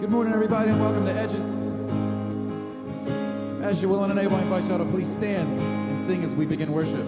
Good morning, everybody, and welcome to Edges. As you're willing and able, I invite y'all to please stand and sing as we begin worship.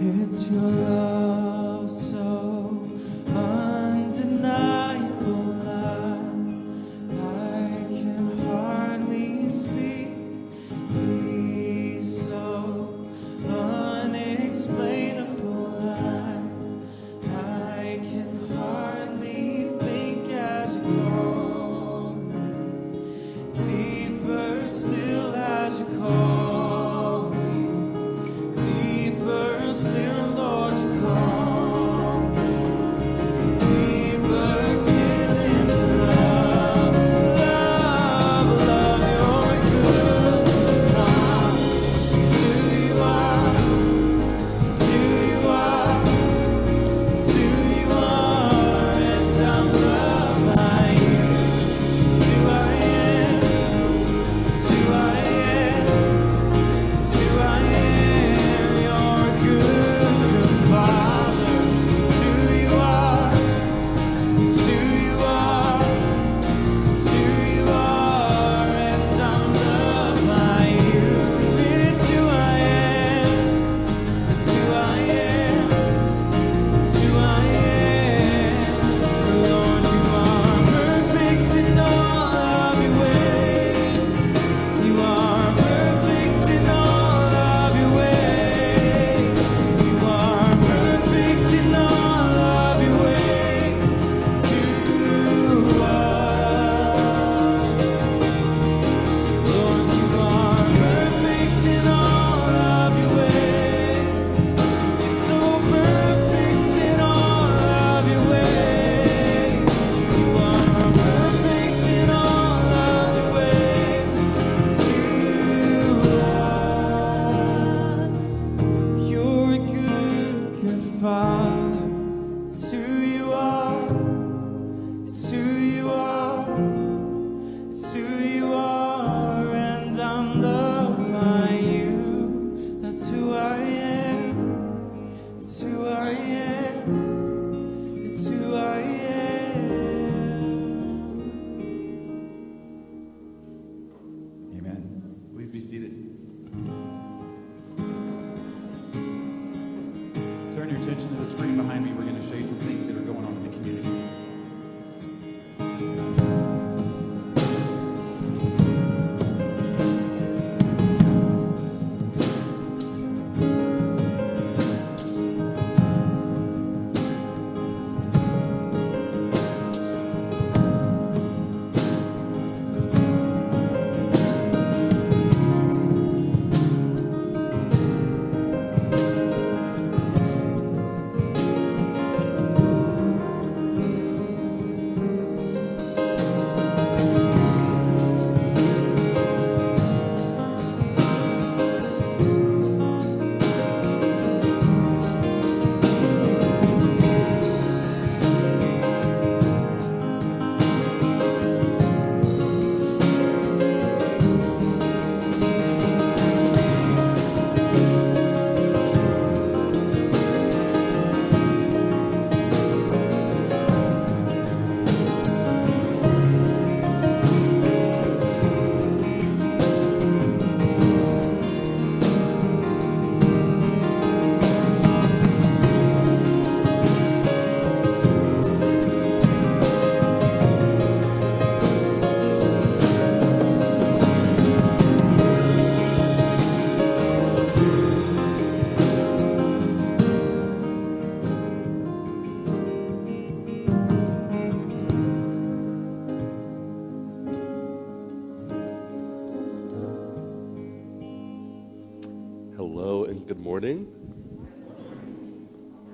It's your love so undeniable, I can hardly speak. He's so unexplainable, I can hardly think as you call me. Deeper still as you call me. Deeper still, Lord, you call Hello and good morning.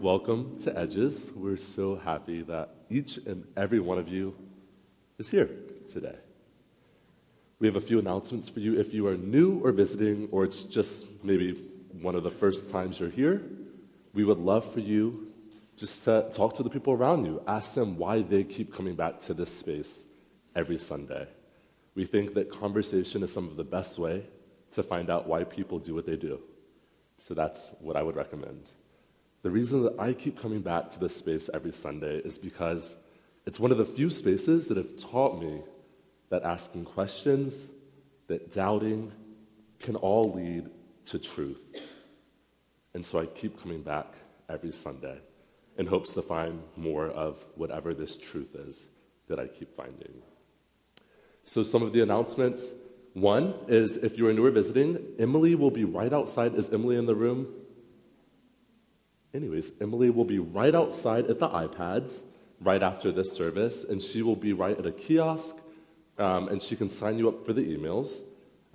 Welcome to Edges. We're so happy that each and every one of you is here today. We have a few announcements for you if you are new or visiting, or it's just maybe one of the first times you're here. We would love for you just to talk to the people around you. Ask them why they keep coming back to this space every Sunday. We think that conversation is some of the best way to find out why people do what they do. So that's what I would recommend. The reason that I keep coming back to this space every Sunday is because it's one of the few spaces that have taught me that asking questions, that doubting, can all lead to truth. And so I keep coming back every Sunday in hopes to find more of whatever this truth is that I keep finding. So some of the announcements. One is, if you are new or visiting, Emily will be right outside. Is Emily in the room? Anyways, Emily will be right outside at the iPads right after this service, and she will be right at a kiosk, and she can sign you up for the emails.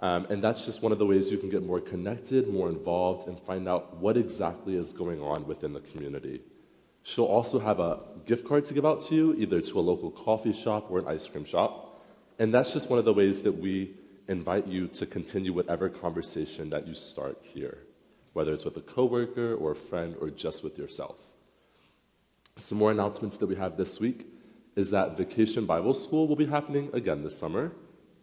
And that's just one of the ways you can get more connected, more involved, and find out what exactly is going on within the community. She'll also have a gift card to give out to you, either to a local coffee shop or an ice cream shop. And that's just one of the ways that we invite you to continue whatever conversation that you start here, whether it's with a coworker or a friend or just with yourself. Some more announcements that we have this week is that Vacation Bible School will be happening again this summer,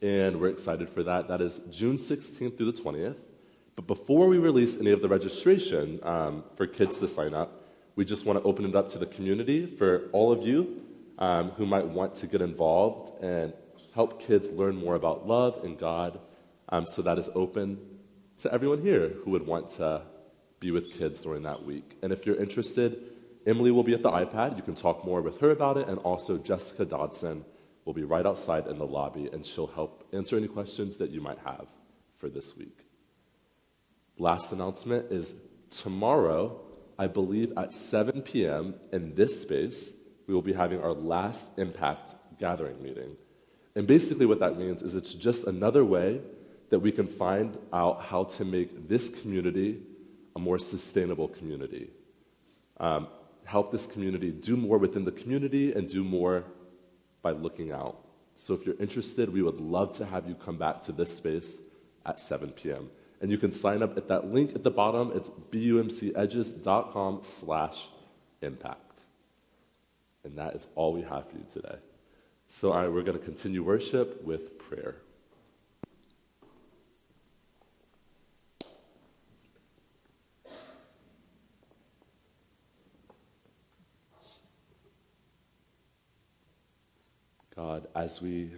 and we're excited for that. That is June 16th through the 20th. But before we release any of the registration for kids to sign up, we just want to open it up to the community for all of you who might want to get involved and help kids learn more about love and God. So that is open to everyone here who would want to be with kids during that week. And if you're interested, Emily will be at the iPad. You can talk more with her about it. And also Jessica Dodson will be right outside in the lobby, and she'll help answer any questions that you might have for this week. Last announcement is tomorrow, I believe at 7 p.m. in this space, we will be having our last Impact Gathering meeting. And basically what that means is it's just another way that we can find out how to make this community a more sustainable community. Help this community do more within the community and do more by looking out. So if you're interested, we would love to have you come back to this space at 7 p.m. And you can sign up at that link at the bottom. It's bumcedges.com/impact. And that is all we have for you today. So we're going to continue worship with prayer. God, as we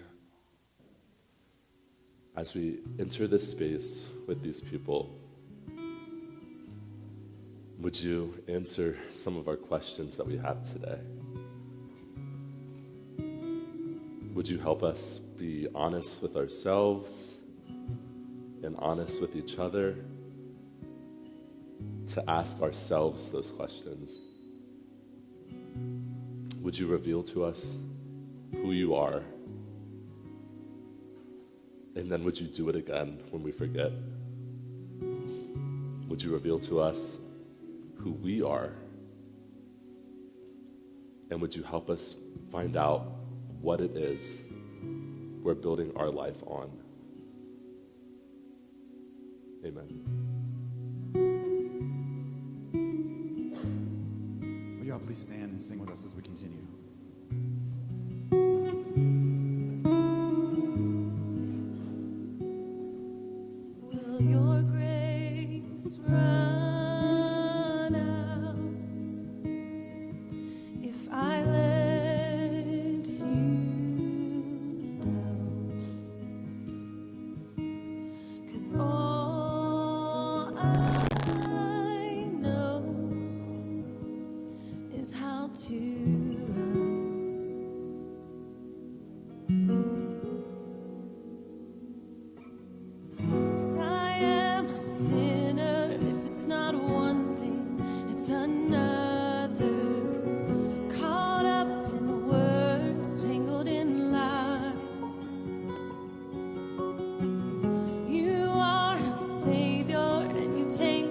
enter this space with these people, would you answer some of our questions that we have today? Would you help us be honest with ourselves and honest with each other to ask ourselves those questions? Would you reveal to us who you are? And then would you do it again when we forget? Would you reveal to us who we are? And would you help us find out what it is we're building our life on? Amen. Will y'all please stand and sing with us as we continue? Will your grace run out if I let you down? 'Cause all I know is how to run. 'Cause I am a sinner. If it's not one thing, it's another. Caught up in words, tangled in lies. You are a savior, and you take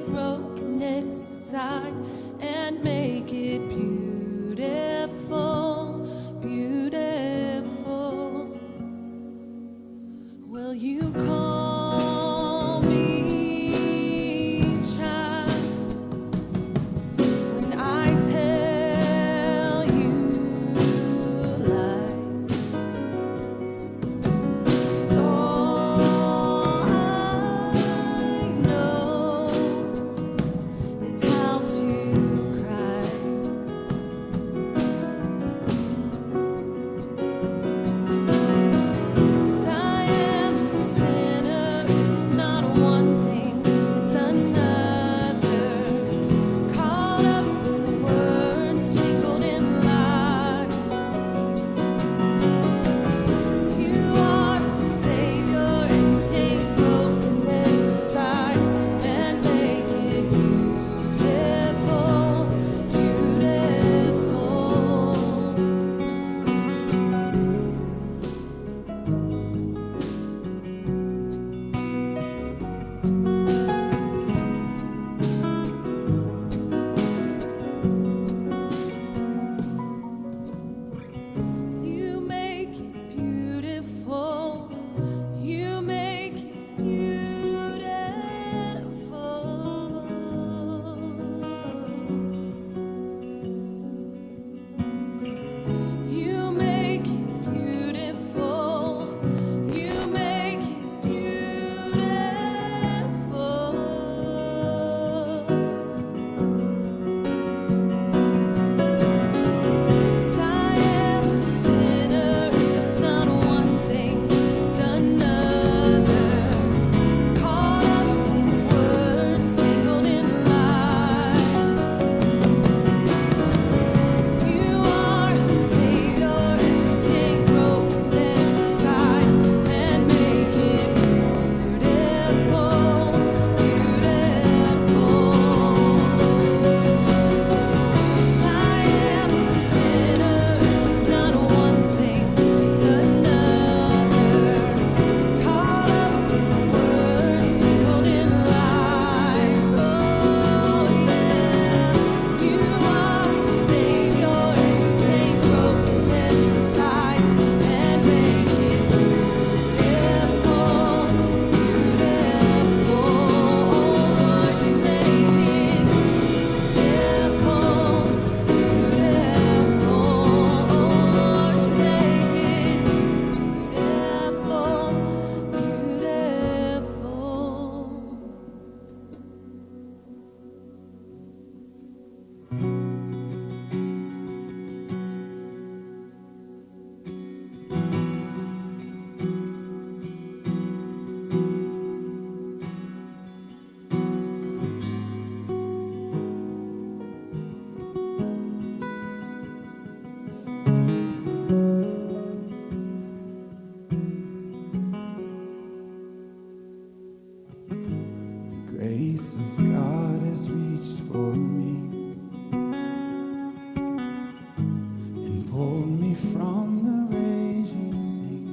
grace of God has reached for me and pulled me from the raging sea,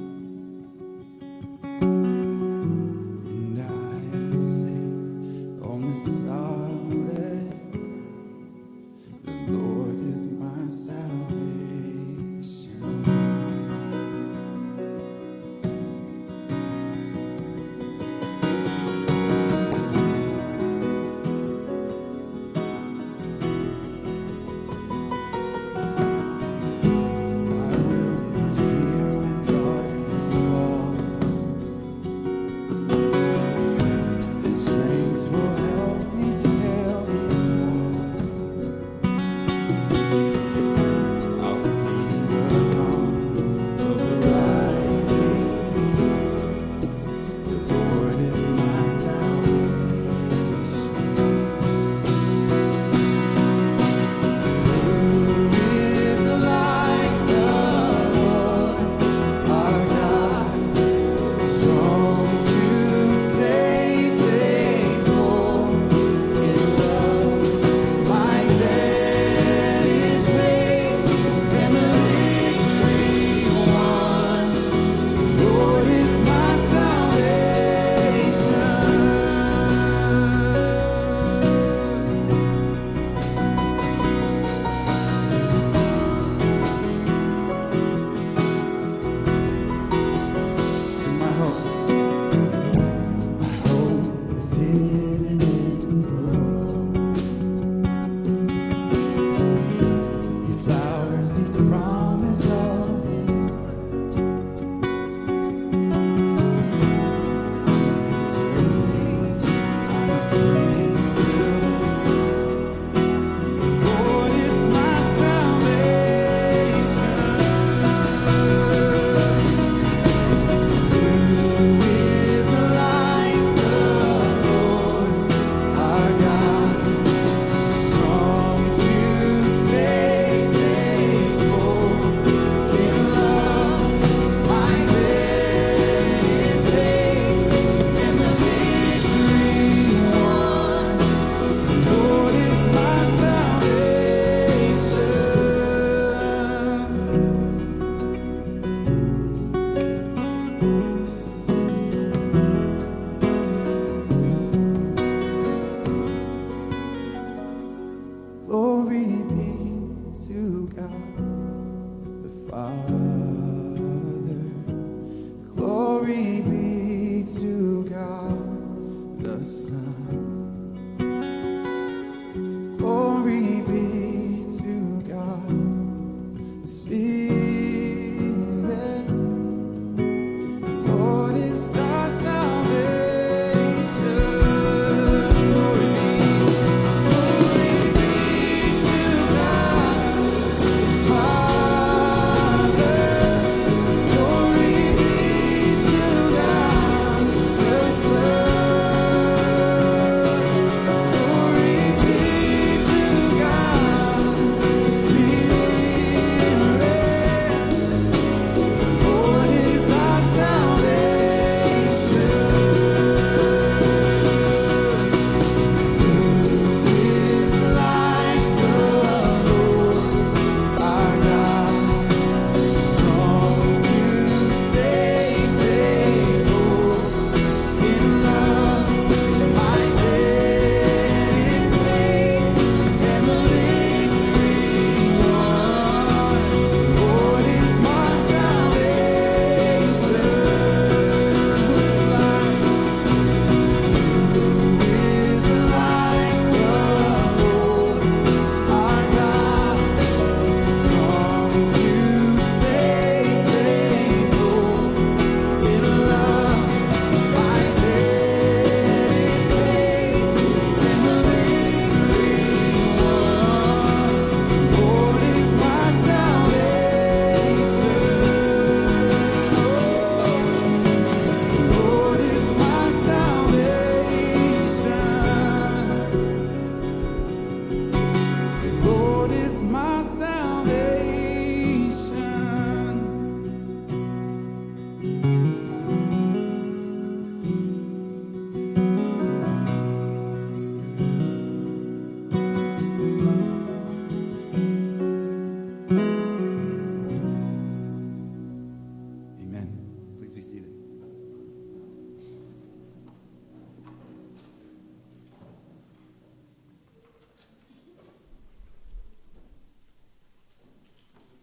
and I am safe on the solid ground. The Lord is my salvation. Strength will help me stay.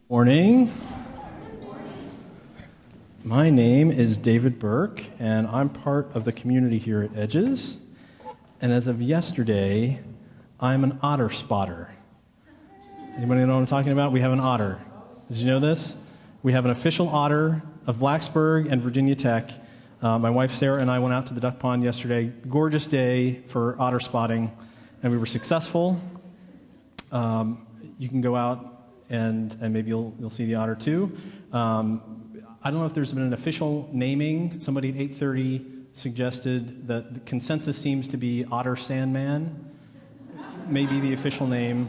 Morning. My name is David Burke, and I'm part of the community here at Edges. And as of yesterday, I'm an otter spotter. Anybody know what I'm talking about? We have an otter. Did you know this? We have an official otter of Blacksburg and Virginia Tech. My wife Sarah and I went out to the duck pond yesterday. Gorgeous day for otter spotting, and we were successful. You can go out and maybe you'll see the otter too. I don't know if there's been an official naming. Somebody at 8:30 suggested that the consensus seems to be Otter Sandman, maybe the official name.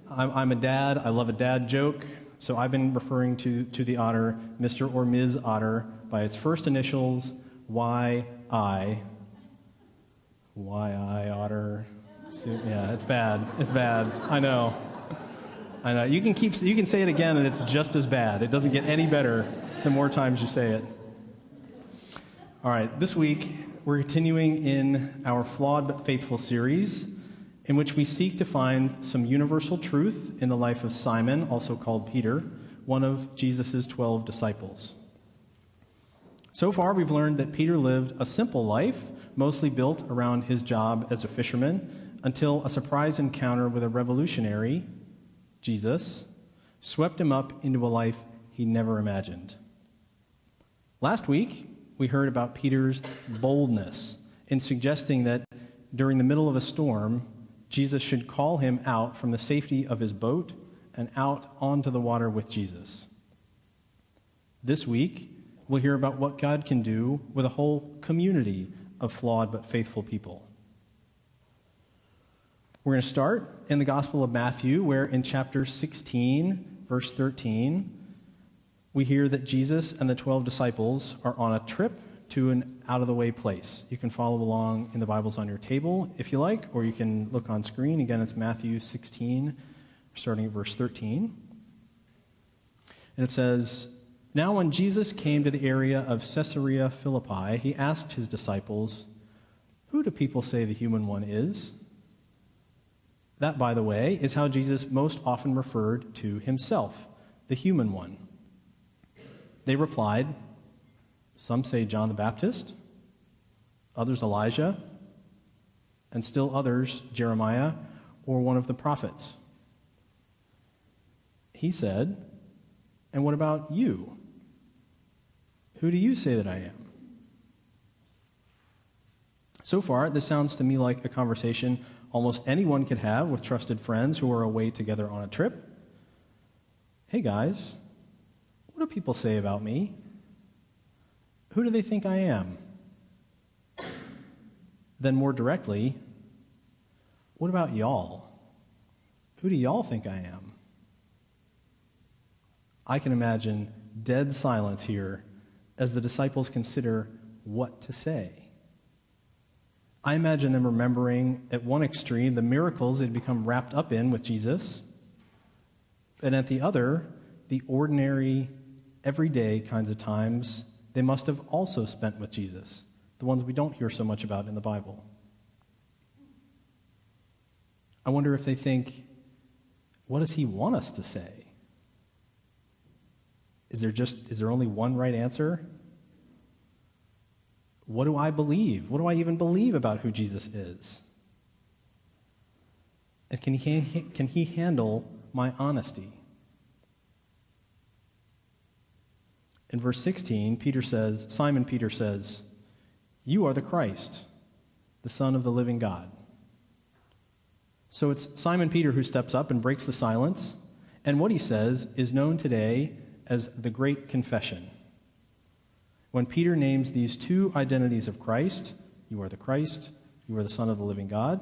I'm a dad. I love a dad joke, so I've been referring to the otter, Mr. or Ms. Otter, by its first initials, Y-I. Y-I, otter. Yeah, it's bad. It's bad. I know. You can say it again, and it's just as bad. It doesn't get any better the more times you say it. All right, this week we're continuing in our Flawed but Faithful series, in which we seek to find some universal truth in the life of Simon, also called Peter, one of Jesus' 12 disciples. So far, we've learned that Peter lived a simple life, mostly built around his job as a fisherman, until a surprise encounter with a revolutionary, Jesus, swept him up into a life he never imagined. Last week, we heard about Peter's boldness in suggesting that during the middle of a storm, Jesus should call him out from the safety of his boat and out onto the water with Jesus. This week, we'll hear about what God can do with a whole community of flawed but faithful people. We're going to start in the Gospel of Matthew, where in chapter 16, verse 13, we hear that Jesus and the 12 disciples are on a trip to an out-of-the-way place. You can follow along in the Bibles on your table if you like, or you can look on screen. Again, it's Matthew 16, starting at verse 13. And it says, "Now when Jesus came to the area of Caesarea Philippi, he asked his disciples, 'Who do people say the human one is?' That, by the way, is how Jesus most often referred to himself, the human one. They replied, 'Some say John the Baptist, others Elijah, and still others Jeremiah or one of the prophets.' He said, 'And what about you? Who do you say that I am?' So far, this sounds to me like a conversation almost anyone could have with trusted friends who are away together on a trip. 'Hey guys, what do people say about me? Who do they think I am?' Then more directly, 'What about y'all? Who do y'all think I am?' I can imagine dead silence here as the disciples consider what to say. I imagine them remembering at one extreme the miracles they'd become wrapped up in with Jesus, and at the other, the ordinary, everyday kinds of times they must have also spent with Jesus, the ones we don't hear so much about in the Bible. I wonder if they think, what does he want us to say? Is there only one right answer? What do I believe? What do I even believe about who Jesus is? And can he handle my honesty? In verse 16, Simon Peter says, "You are the Christ, the Son of the living God." So it's Simon Peter who steps up and breaks the silence, and what he says is known today as the Great Confession. When Peter names these two identities of Christ, you are the Christ, you are the Son of the living God,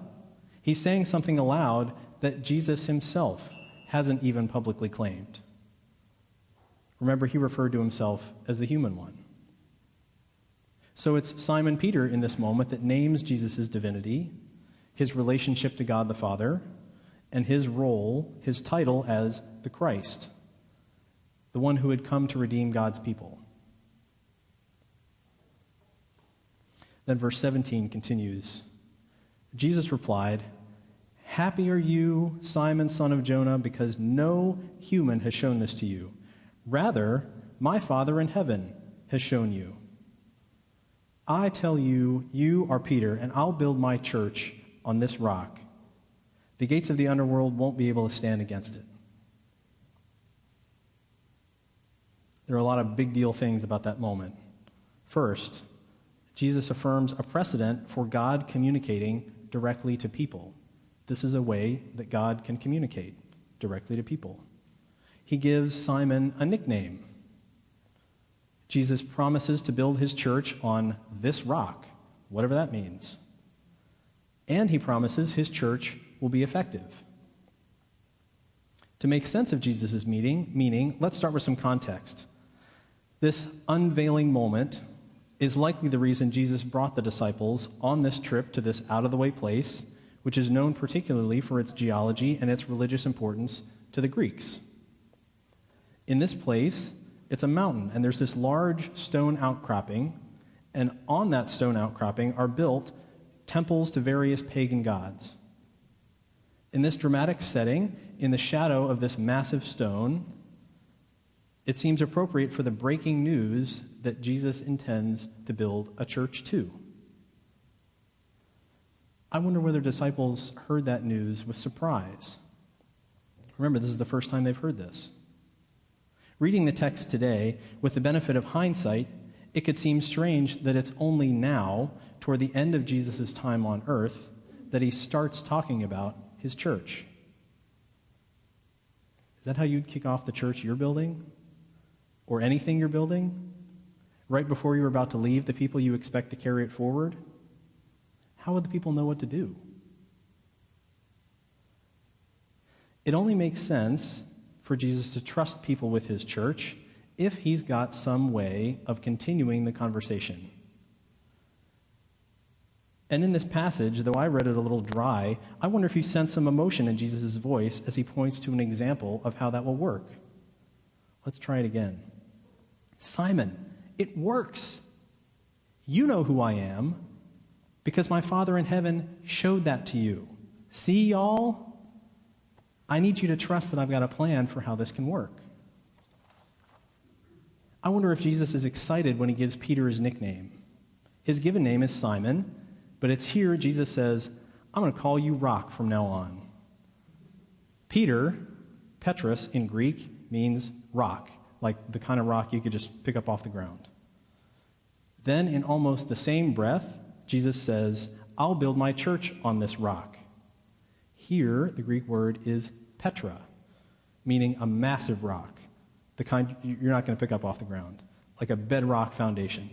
he's saying something aloud that Jesus himself hasn't even publicly claimed. Remember, he referred to himself as the human one. So it's Simon Peter in this moment that names Jesus' divinity, his relationship to God the Father, and his role, his title as the Christ, the one who had come to redeem God's people. Then verse 17 continues. Jesus replied, Happy are you, Simon, son of Jonah, because no human has shown this to you. Rather, my Father in heaven has shown you. I tell you, you are Peter, and I'll build my church on this rock. The gates of the underworld won't be able to stand against it. There are a lot of big deal things about that moment. First, Jesus affirms a precedent for God communicating directly to people. This is a way that God can communicate directly to people. He gives Simon a nickname. Jesus promises to build his church on this rock, whatever that means. And he promises his church will be effective. To make sense of Jesus' meaning, let's start with some context. This unveiling moment is likely the reason Jesus brought the disciples on this trip to this out-of-the-way place, which is known particularly for its geology and its religious importance to the Greeks. In this place, it's a mountain, and there's this large stone outcropping, and on that stone outcropping are built temples to various pagan gods. In this dramatic setting, in the shadow of this massive stone, it seems appropriate for the breaking news that Jesus intends to build a church too. I wonder whether disciples heard that news with surprise. Remember, this is the first time they've heard this. Reading the text today, with the benefit of hindsight, it could seem strange that it's only now, toward the end of Jesus' time on earth, that he starts talking about his church. Is that how you'd kick off the church you're building? Or anything you're building? Right before you're about to leave the people you expect to carry it forward? How would the people know what to do? It only makes sense for Jesus to trust people with his church if he's got some way of continuing the conversation. And in this passage, though I read it a little dry, I wonder if you sense some emotion in Jesus' voice as he points to an example of how that will work. Let's try it again. Simon, it works. You know who I am, because my Father in heaven showed that to you. See, y'all? I need you to trust that I've got a plan for how this can work. I wonder if Jesus is excited when he gives Peter his nickname. His given name is Simon, but it's here Jesus says, I'm going to call you Rock from now on. Peter, Petrus in Greek, means rock, like the kind of rock you could just pick up off the ground. Then in almost the same breath, Jesus says, I'll build my church on this rock. Here, the Greek word is Petra, meaning a massive rock, the kind you're not going to pick up off the ground, like a bedrock foundation.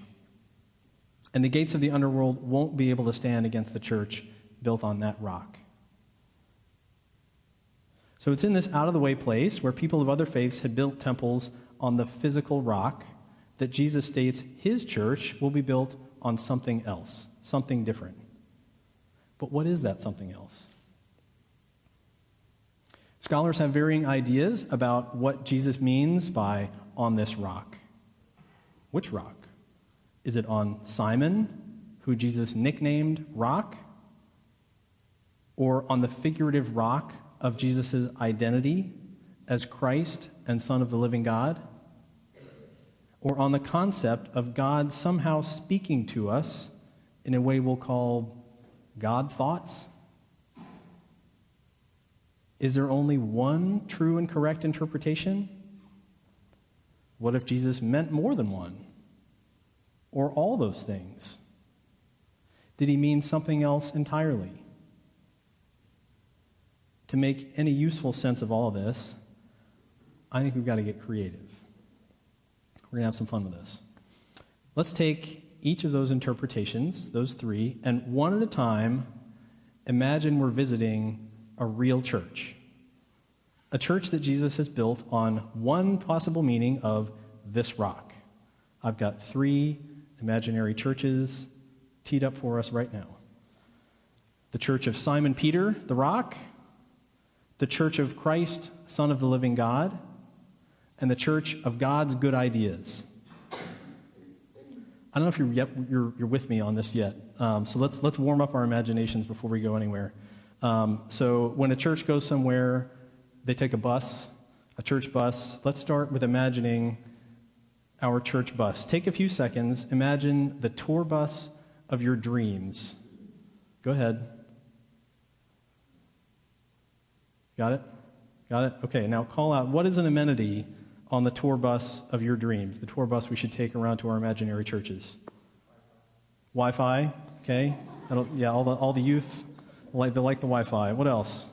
And the gates of the underworld won't be able to stand against the church built on that rock. So it's in this out-of-the-way place where people of other faiths had built temples on the physical rock that Jesus states his church will be built on something else, something different. But what is that something else? Scholars have varying ideas about what Jesus means by on this rock. Which rock? Is it on Simon, who Jesus nicknamed Rock? Or on the figurative rock of Jesus' identity as Christ and Son of the living God? Or on the concept of God somehow speaking to us in a way we'll call God thoughts? Is there only one true and correct interpretation? What if Jesus meant more than one? Or all those things? Did he mean something else entirely? To make any useful sense of all of this, I think we've got to get creative. We're going to have some fun with this. Let's take each of those interpretations, those three, and one at a time, imagine we're visiting a real church. A church that Jesus has built on one possible meaning of this rock. I've got three imaginary churches teed up for us right now. The church of Simon Peter, the rock, the church of Christ, Son of the living God, and the church of God's good ideas. I don't know if you're with me on this yet, so let's warm up our imaginations before we go anywhere. So when a church goes somewhere, they take a bus, a church bus. Let's start with imagining our church bus. Take a few seconds. Imagine the tour bus of your dreams. Go ahead. Got it? Got it? Okay, now call out, what is an amenity on the tour bus of your dreams, the tour bus we should take around to our imaginary churches? Wi-Fi, okay? All the youth, they like the Wi-Fi. What else?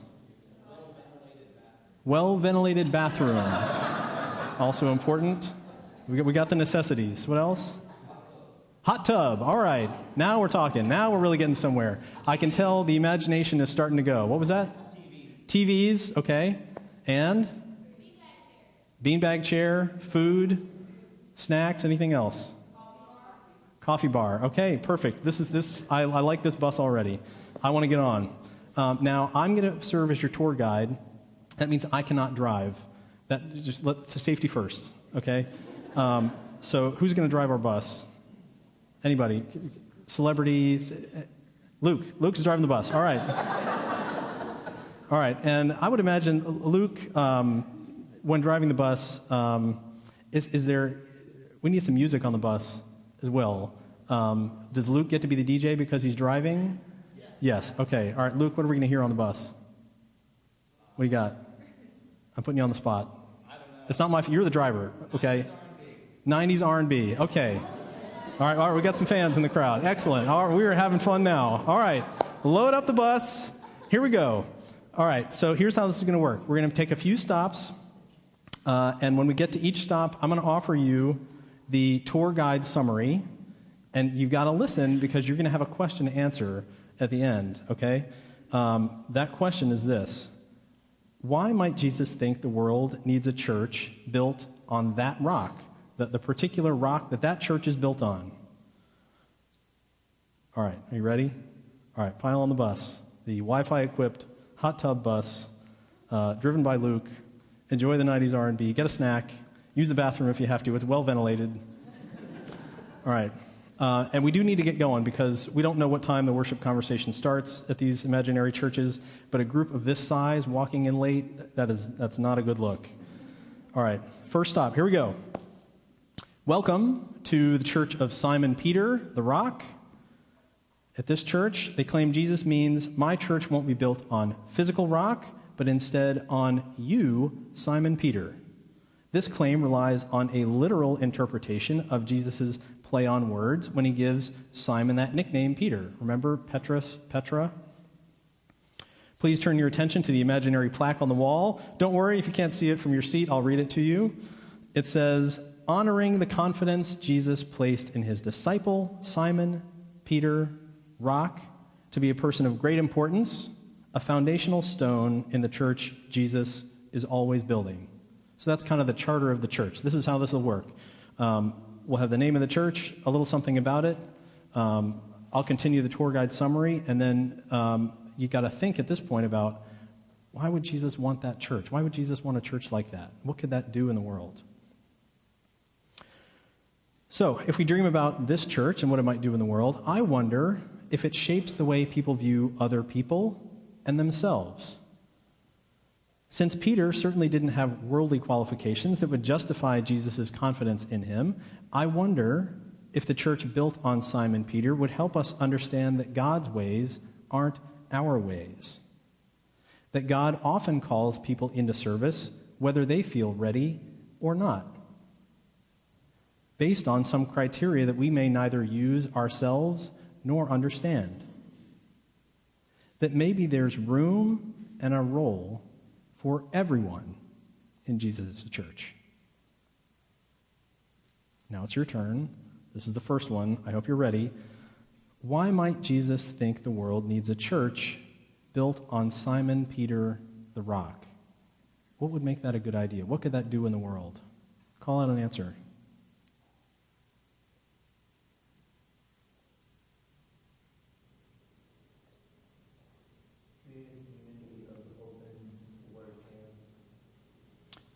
Well-ventilated bathroom. Also important. We got the necessities. What else? Hot tub. All right. Now we're talking. Now we're really getting somewhere. I can tell the imagination is starting to go. What was that? TVs. Okay. And? Beanbag chair. Food. Snacks. Anything else? Coffee bar. Okay. Perfect. I like this bus already. I want to get on. Now I'm going to serve as your tour guide. That means I cannot drive. Safety first. Okay. So who's going to drive our bus? Anybody? Celebrities? Luke's driving the bus. All right. All right. And I would imagine Luke, when driving the bus, we need some music on the bus as well. Does Luke get to be the DJ because he's driving? Yes. Okay. All right. Luke, what are we going to hear on the bus? What do you got? I'm putting you on the spot. I don't know. It's not my. You're the driver. Okay. 90s R&B. Okay. All right. We got some fans in the crowd. Excellent. All right. We are having fun now. All right. Load up the bus. Here we go. All right. So here's how this is going to work. We're going to take a few stops. And when we get to each stop, I'm going to offer you the tour guide summary. And you've got to listen because you're going to have a question to answer at the end. Okay. That question is this. Why might Jesus think the world needs a church built on that rock, the particular rock that church is built on? All right, are you ready? All right, pile on the bus. The Wi-Fi equipped hot tub bus, driven by Luke. Enjoy the 90s R&B. Get a snack. Use the bathroom if you have to. It's well ventilated. All right. And we do need to get going because we don't know what time the worship conversation starts at these imaginary churches, but a group of this size walking in late, that's not a good look. All right, first stop, here we go. Welcome to the Church of Simon Peter, the Rock. At this church, they claim Jesus means, my church won't be built on physical rock, but instead on you, Simon Peter. This claim relies on a literal interpretation of Jesus' play on words when he gives Simon that nickname, Peter. Remember Petra? Please turn your attention to the imaginary plaque on the wall. Don't worry if you can't see it from your seat, I'll read it to you. It says, honoring the confidence Jesus placed in his disciple, Simon Peter, Rock, to be a person of great importance, a foundational stone in the church Jesus is always building. So that's kind of the charter of the church. This is how this will work. We'll have the name of the church, a little something about it. I'll continue the tour guide summary, and then you got to think at this point about why would Jesus want that church? Why would Jesus want a church like that? What could that do in the world? So if we dream about this church and what it might do in the world, I wonder if it shapes the way people view other people and themselves. Since Peter certainly didn't have worldly qualifications that would justify Jesus' confidence in him, I wonder if the church built on Simon Peter would help us understand that God's ways aren't our ways. That God often calls people into service, whether they feel ready or not, based on some criteria that we may neither use ourselves nor understand. That maybe there's room and a role for everyone in Jesus' church. Now it's your turn. This is the first one. I hope you're ready. Why might Jesus think the world needs a church built on Simon Peter, the Rock? What would make that a good idea? What could that do in the world? Call out an answer.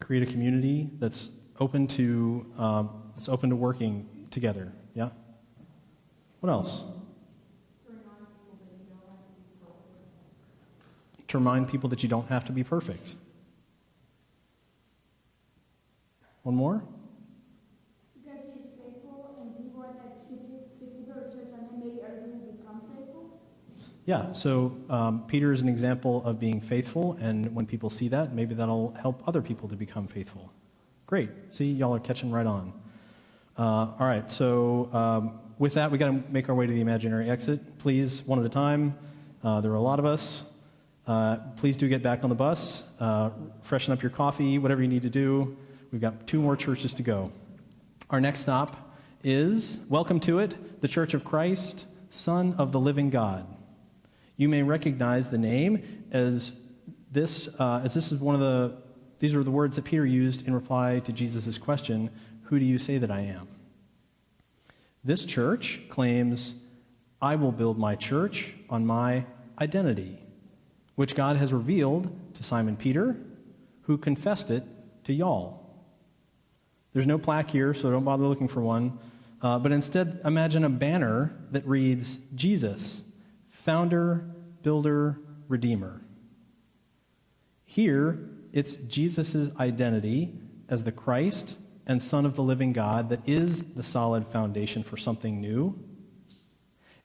Create a community that's open to working together. Yeah. What else? to remind people that you don't have to be perfect. One more? Because he is faithful, and people are like, if you go to church on him, maybe everyone will become faithful. Yeah, so Peter is an example of being faithful, and when people see that, maybe that'll help other people to become faithful. Great. See, y'all are catching right on. All right, so with that, we got to make our way to the imaginary exit. Please, one at a time. There are a lot of us. Please do get back on the bus. Freshen up your coffee, whatever you need to do. We've got 2 more churches to go. Our next stop is, welcome to it, the Church of Christ, Son of the Living God. You may recognize the name as this is one of the, these are the words that Peter used in reply to Jesus' question, who do you say that I am? This church claims, I will build my church on my identity, which God has revealed to Simon Peter, who confessed it to y'all. There's no plaque here, so don't bother looking for one. But instead, imagine a banner that reads, Jesus, founder, builder, redeemer. Here, it's Jesus' identity as the Christ and Son of the living God that is the solid foundation for something new.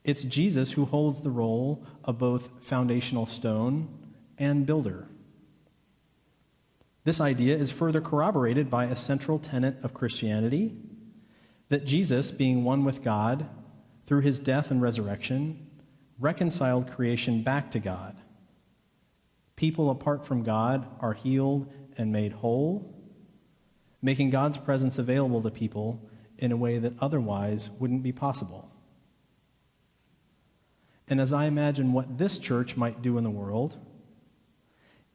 It's Jesus who holds the role of both foundational stone and builder. This idea is further corroborated by a central tenet of Christianity, that Jesus, being one with God, through his death and resurrection, reconciled creation back to God. People apart from God are healed and made whole, making God's presence available to people in a way that otherwise wouldn't be possible. And as I imagine what this church might do in the world,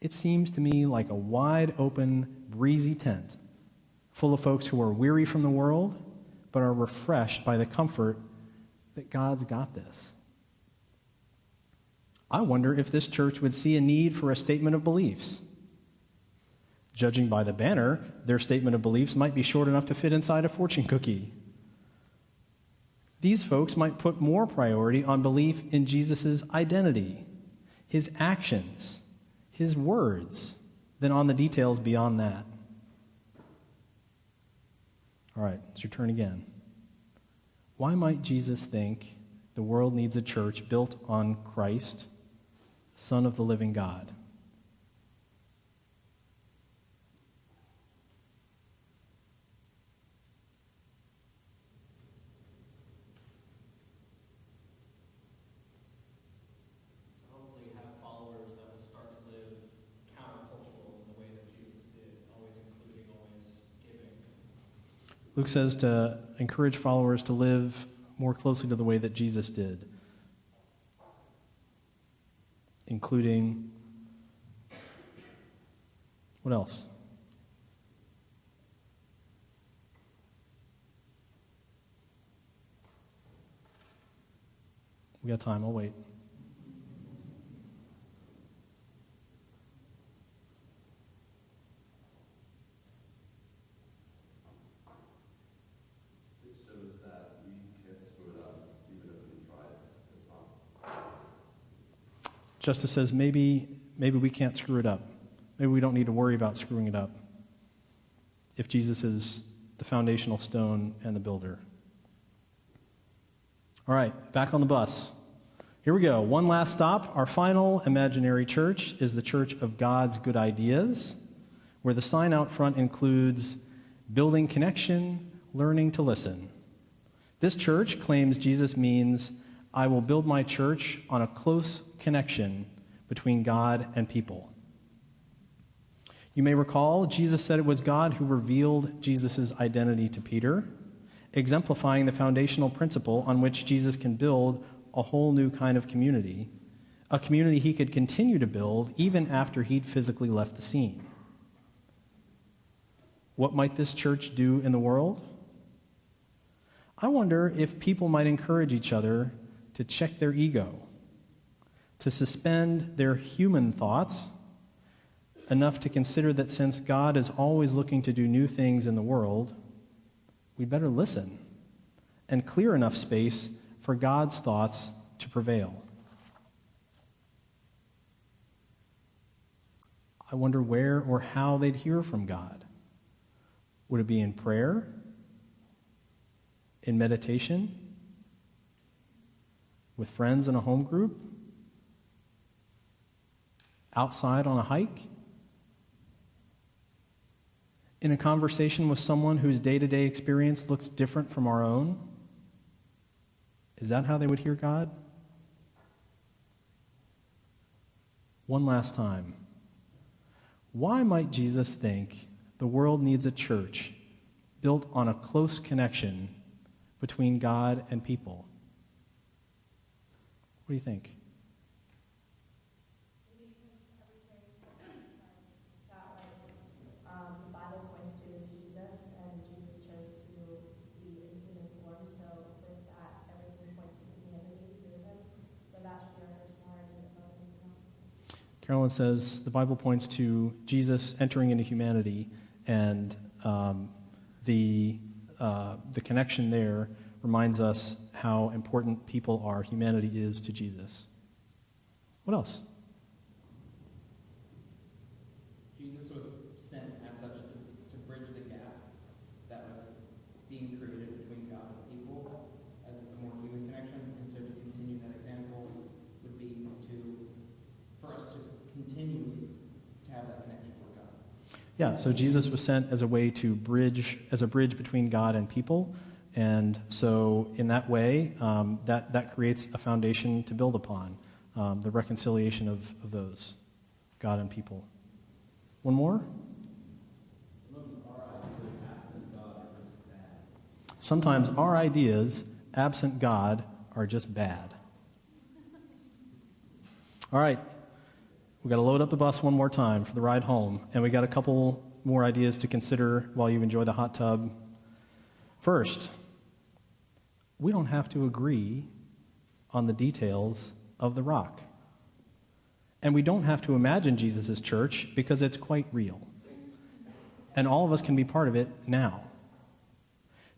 it seems to me like a wide open, breezy tent full of folks who are weary from the world but are refreshed by the comfort that God's got this. I wonder if this church would see a need for a statement of beliefs. Judging by the banner, their statement of beliefs might be short enough to fit inside a fortune cookie. These folks might put more priority on belief in Jesus' identity, his actions, his words, than on the details beyond that. All right, it's your turn again. Why might Jesus think the world needs a church built on Christ, Son of the living God? Luke says to encourage followers to live more closely to the way that Jesus did, including, what else? We got time, I'll wait. Justice says maybe we can't screw it up. Maybe we don't need to worry about screwing it up if Jesus is the foundational stone and the builder. All right, back on the bus. Here we go. One last stop. Our final imaginary church is the Church of God's Good Ideas, where the sign out front includes building connection, learning to listen. This church claims Jesus means, I will build my church on a close connection between God and people. You may recall Jesus said it was God who revealed Jesus' identity to Peter, exemplifying the foundational principle on which Jesus can build a whole new kind of community, a community he could continue to build even after he'd physically left the scene. What might this church do in the world? I wonder if people might encourage each other to check their ego, to suspend their human thoughts enough to consider that since God is always looking to do new things in the world, we'd better listen and clear enough space for God's thoughts to prevail. I wonder where or how they'd hear from God. Would it be in prayer? In meditation? With friends in a home group? Outside on a hike? In a conversation with someone whose day-to-day experience looks different from our own? Is that how they would hear God? One last time. Why might Jesus think the world needs a church built on a close connection between God and people? What do you think? The Bible points to is Jesus, and Jesus chose to be in human form. So with that, everything points to humanity through him. So that should be our first priority above anything else. Carolyn says the Bible points to Jesus entering into humanity, and the connection there reminds us how important people are, humanity is to Jesus. What else? Jesus was sent as such to bridge the gap that was being created between God and people as a more human connection, and so to continue that example would be for us to continue to have that connection with God. Yeah, so Jesus was sent as a way to as a bridge between God and people, and so in that way, that creates a foundation to build upon, the reconciliation of those, God and people. One more? Sometimes our ideas, absent God, are just bad. All right, we got to load up the bus one more time for the ride home, and we got a couple more ideas to consider while you enjoy the hot tub. First, we don't have to agree on the details of the rock. And we don't have to imagine Jesus' church because it's quite real. And all of us can be part of it now.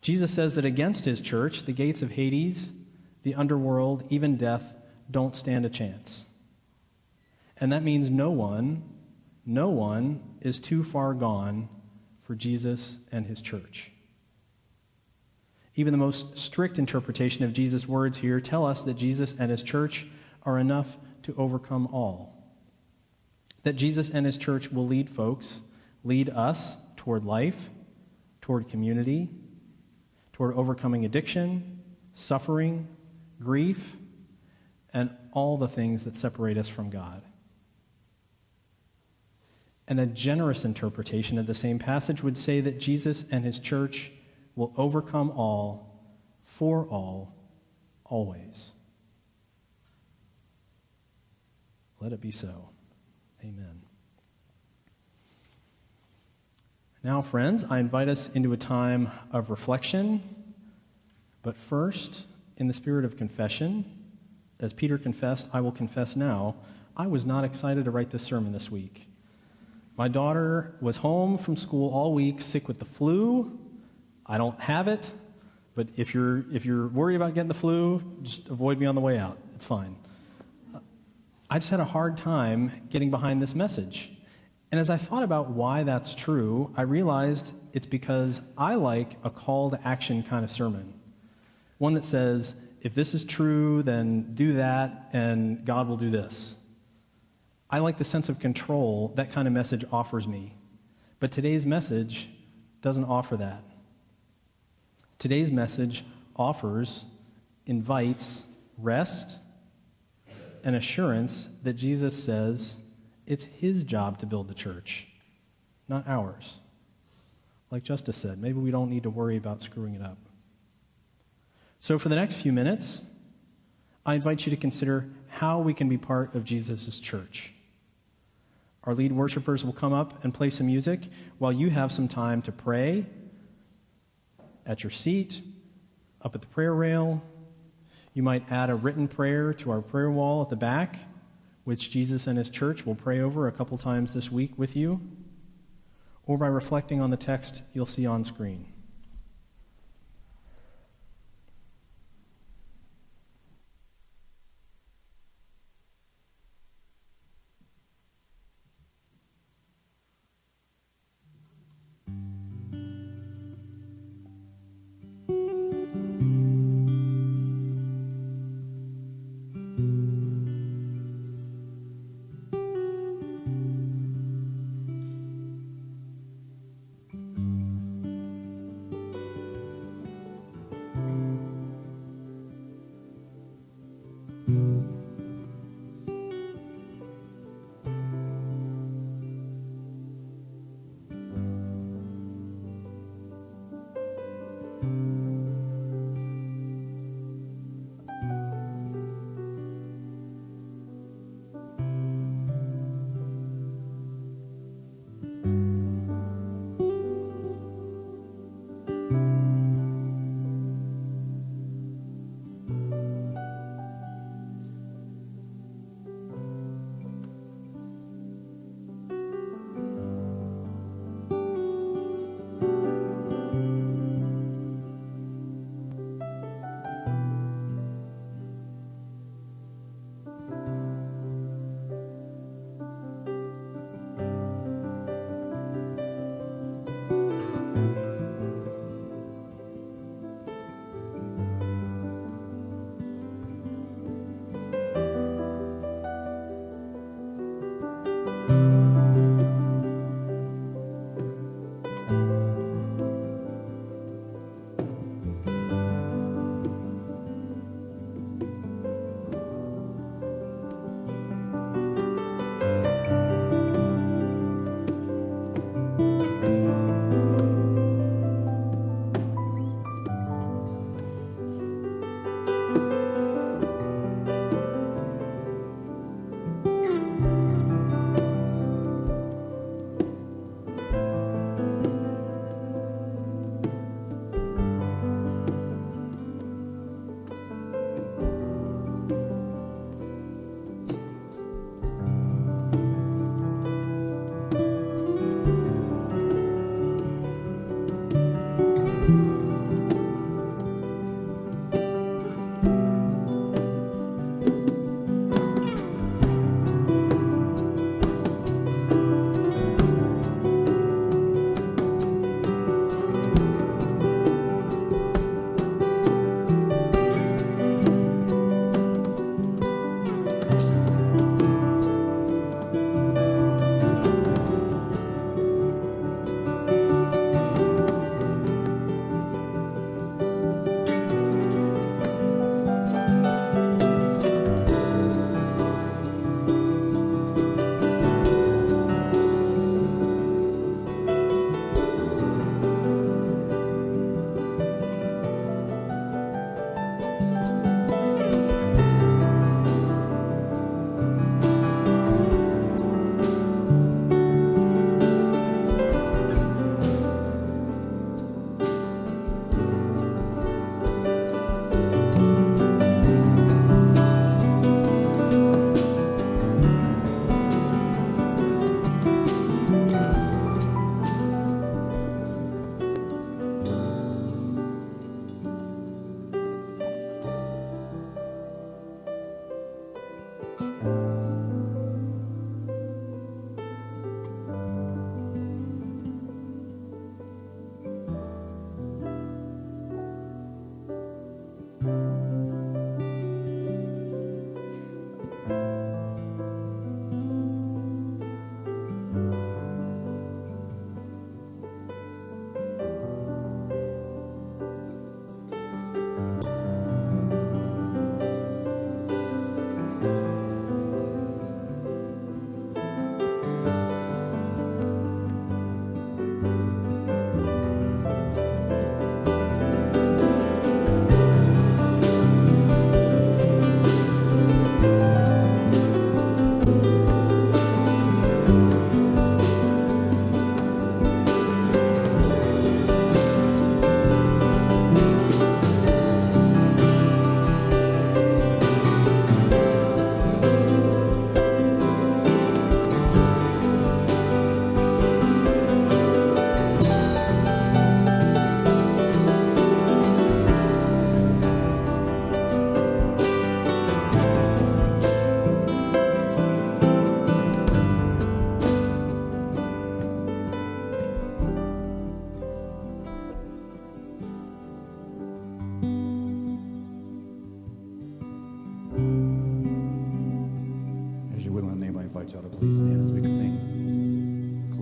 Jesus says that against his church, the gates of Hades, the underworld, even death, don't stand a chance. And that means no one is too far gone for Jesus and his church. Even the most strict interpretation of Jesus' words here tell us that Jesus and his church are enough to overcome all. That Jesus and his church will lead us toward life, toward community, toward overcoming addiction, suffering, grief, and all the things that separate us from God. And a generous interpretation of the same passage would say that Jesus and his church will overcome all, for all, always. Let it be so. Amen. Now, friends, I invite us into a time of reflection. But first, in the spirit of confession, as Peter confessed, I will confess now, I was not excited to write this sermon this week. My daughter was home from school all week, sick with the flu. I don't have it, but if you're worried about getting the flu, just avoid me on the way out. It's fine. I just had a hard time getting behind this message. And as I thought about why that's true, I realized it's because I like a call to action kind of sermon. One that says, if this is true, then do that, and God will do this. I like the sense of control that kind of message offers me. But today's message doesn't offer that. Today's message invites rest and assurance that Jesus says it's his job to build the church, not ours. Like Justice said, maybe we don't need to worry about screwing it up. So for the next few minutes, I invite you to consider how we can be part of Jesus' church. Our lead worshipers will come up and play some music while you have some time to pray at your seat, up at the prayer rail. You might add a written prayer to our prayer wall at the back, which Jesus and his church will pray over a couple times this week with you, or by reflecting on the text you'll see on screen.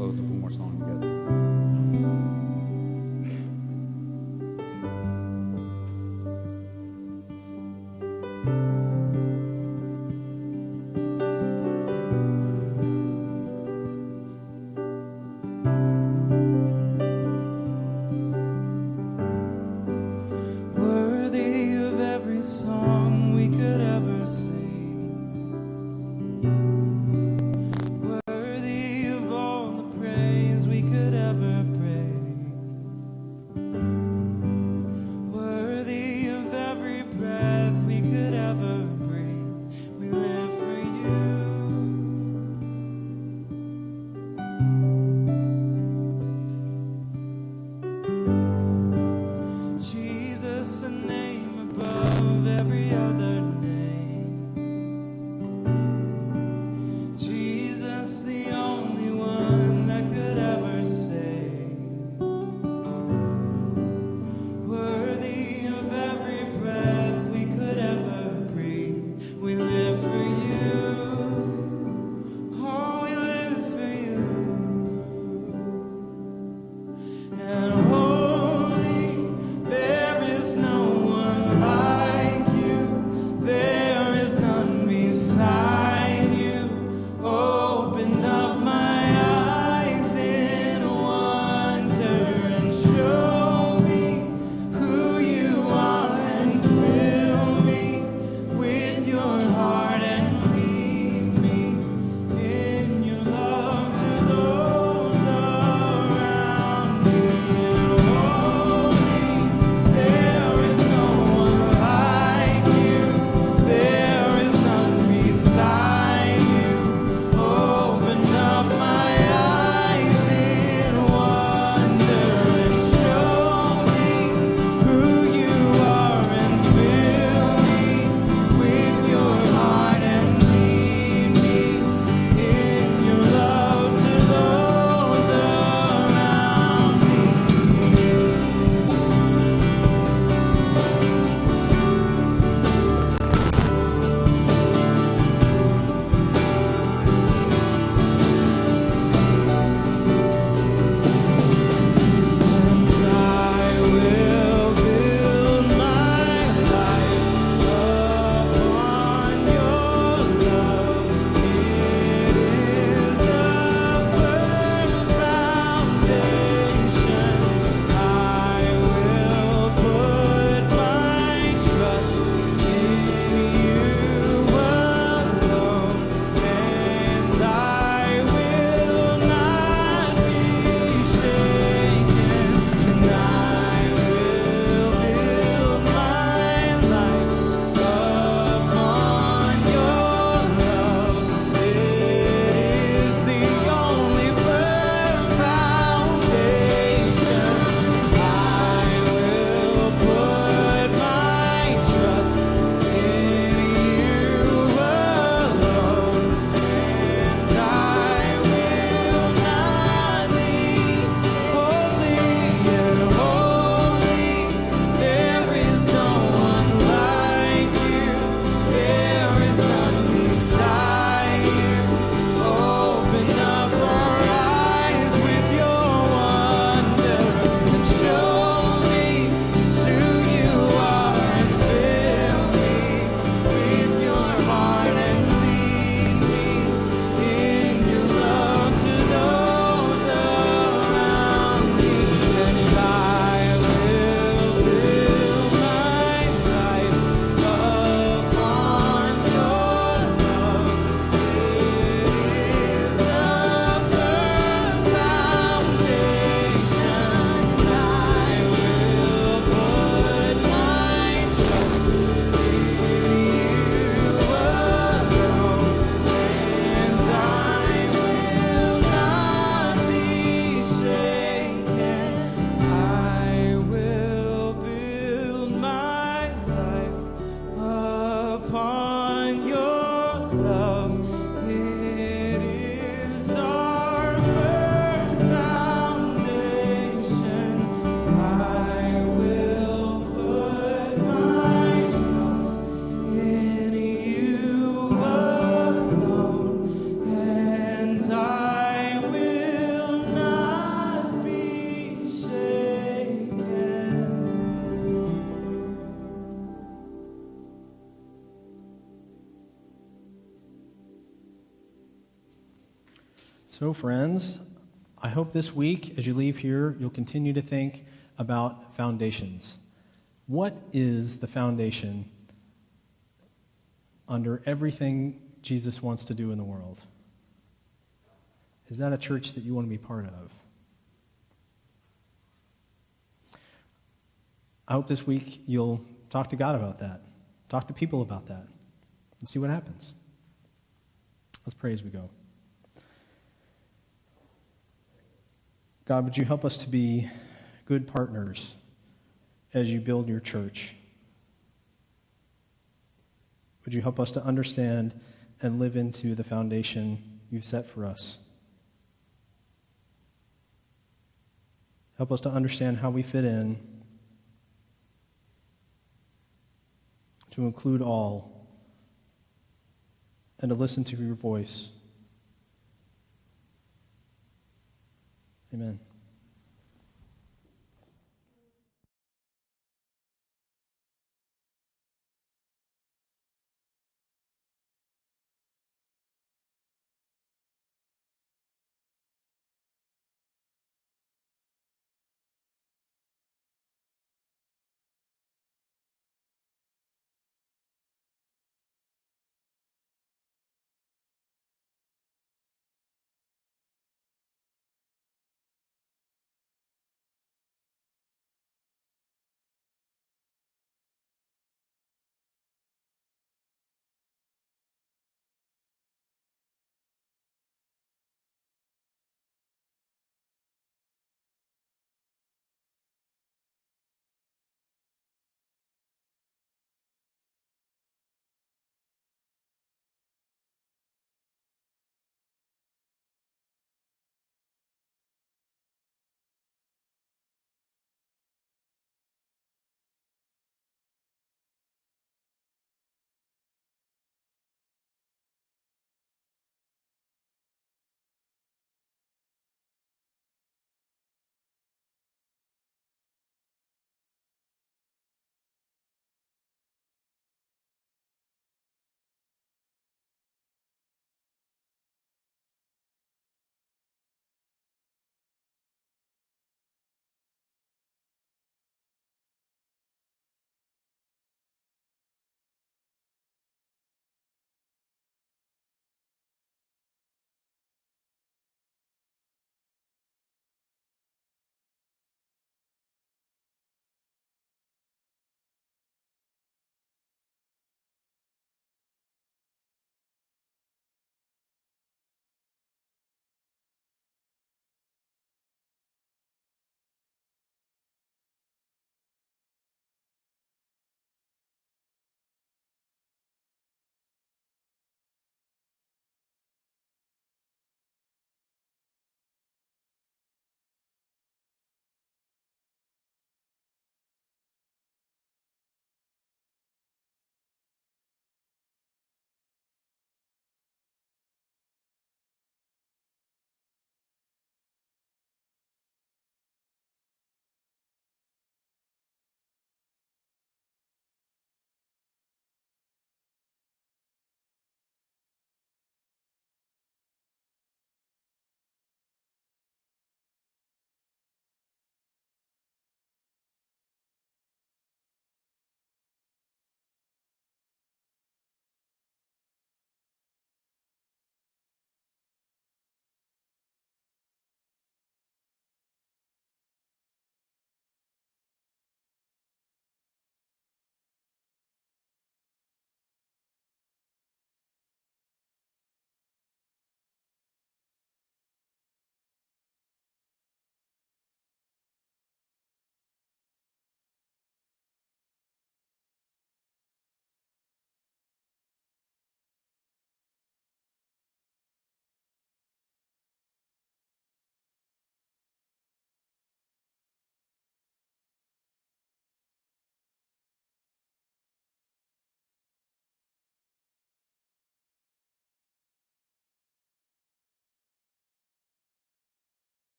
close with one more song together. Worthy of every song we could ever sing, worthy of all the praise we could ever So, friends, I hope this week, as you leave here, you'll continue to think about foundations. What is the foundation under everything Jesus wants to do in the world? Is that a church that you want to be part of? I hope this week you'll talk to God about that, talk to people about that, and see what happens. Let's pray as we go. God, would you help us to be good partners as you build your church? Would you help us to understand and live into the foundation you've set for us? Help us to understand how we fit in, to include all, and to listen to your voice. Amen.